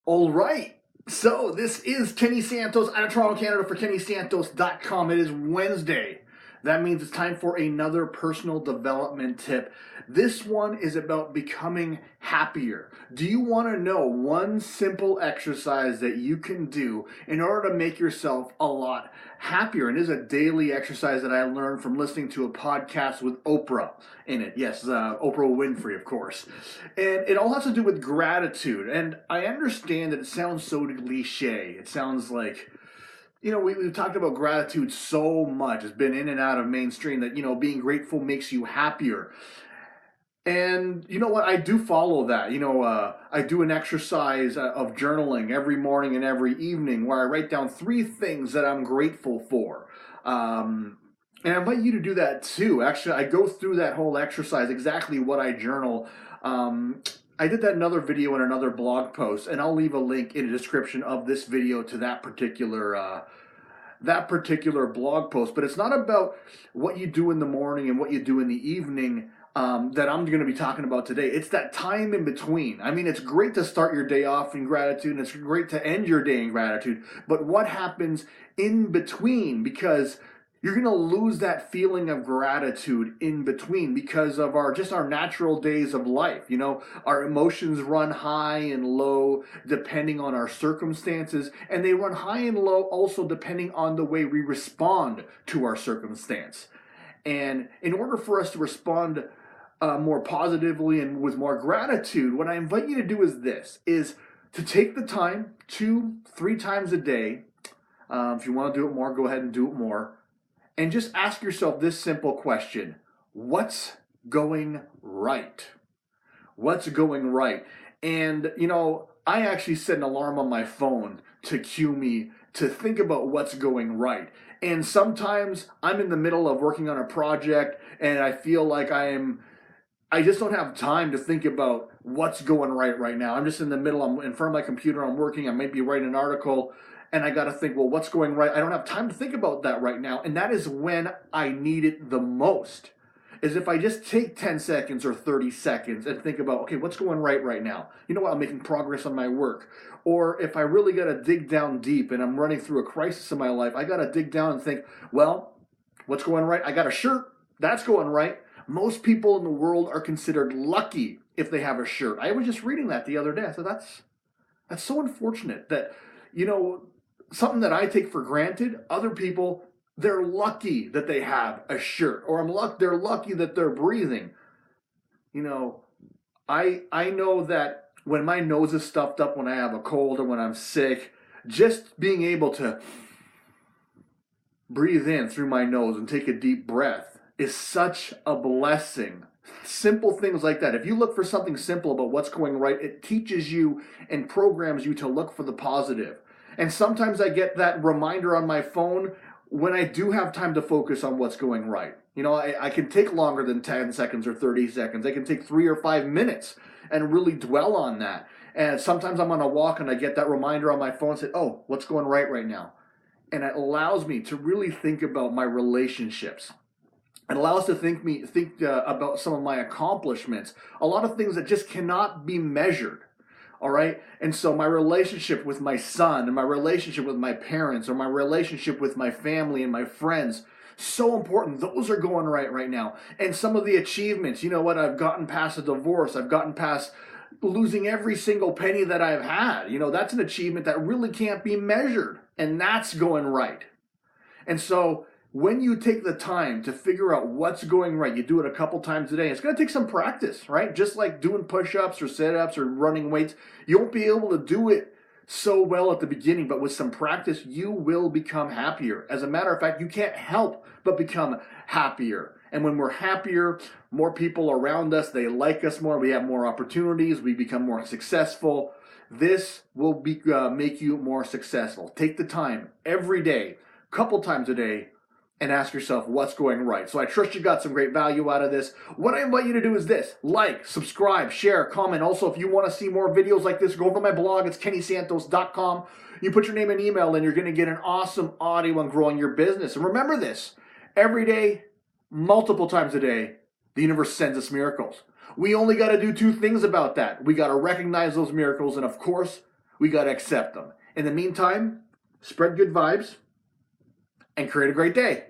All right. So this is Kenny Santos out of Toronto, Canada for KennySantos.com. It is Wednesday. That means it's time for another personal development tip. This one is about becoming happier. Do you want to know one simple exercise that you can do in order to make yourself a lot happier? And it is a daily exercise that I learned from listening to a podcast with Oprah in it. Yes, Oprah Winfrey, of course. And it all has to do with gratitude. And I understand that it sounds so cliche. It sounds like, we've talked about gratitude so much. It's been in and out of mainstream that, being grateful makes you happier. And you know what? I do follow that. I do an exercise of journaling every morning and every evening where I write down 3 things that I'm grateful for. And I invite you to do that too. Actually, I go through that whole exercise, exactly what I journal. I did that in another video and another blog post, and I'll leave a link in the description of this video to that particular blog post. But it's not about what you do in the morning and what you do in the evening that I'm going to be talking about today. It's that time in between. I mean, it's great to start your day off in gratitude, and it's great to end your day in gratitude. But what happens in between? Because you're going to lose that feeling of gratitude in between because of our natural days of life. Our emotions run high and low depending on our circumstances, and they run high and low also depending on the way we respond to our circumstance. And in order for us to respond more positively and with more gratitude, what I invite you to do is to take the time 2-3 times a day. If you want to do it more, go ahead and do it more. And just ask yourself this simple question: what's going right? What's going right? And, I actually set an alarm on my phone to cue me to think about what's going right. And sometimes I'm in the middle of working on a project and I feel like I just don't have time to think about what's going right now. I'm just in the middle. I'm in front of my computer. I'm working. I might be writing an article. And I got to think, well, what's going right? I don't have time to think about that right now. And that is when I need it the most. Is if I just take 10 seconds or 30 seconds and think about, okay, what's going right now? You know what? I'm making progress on my work. Or if I really got to dig down deep and I'm running through a crisis in my life, I got to dig down and think, well, what's going right? I got a shirt. That's going right. Most people in the world are considered lucky if they have a shirt. I was just reading that the other day. So that's so unfortunate that, something that I take for granted, other people, they're lucky that they have a shirt, or they're lucky that they're breathing. I know that when my nose is stuffed up, when I have a cold or when I'm sick, just being able to breathe in through my nose and take a deep breath is such a blessing. Simple things like that. If you look for something simple about what's going right, it teaches you and programs you to look for the positive. And sometimes I get that reminder on my phone when I do have time to focus on what's going right. I can take longer than 10 seconds or 30 seconds. I can take 3 or 5 minutes and really dwell on that. And sometimes I'm on a walk and I get that reminder on my phone and say, oh, what's going right now? And it allows me to really think about my relationships. It allows to think about some of my accomplishments. A lot of things that just cannot be measured. All right. And so my relationship with my son and my relationship with my parents or my relationship with my family and my friends, so important. Those are going right now. And some of the achievements, I've gotten past a divorce. I've gotten past losing every single penny that I've had. That's an achievement that really can't be measured. And that's going right. And so when you take the time to figure out what's going right, you do it a couple times a day. It's going to take some practice, right? Just like doing push-ups or sit-ups or running weights. You won't be able to do it so well at the beginning, but with some practice, you will become happier. As a matter of fact, you can't help but become happier. And when we're happier, more people around us, they like us more. We have more opportunities. We become more successful. This will make you more successful. Take the time every day, couple times a day, and ask yourself what's going right. So I trust you got some great value out of this. What I invite you to do is this: like, subscribe, share, comment. Also, if you want to see more videos like this, go over to my blog. It's KennySantos.com. You put your name and email in, you're going to get an awesome audio on growing your business. And remember this: every day, multiple times a day, the universe sends us miracles. We only got to do 2 things about that. We got to recognize those miracles, and of course, We got to accept them. In the meantime, spread good vibes and create a great day.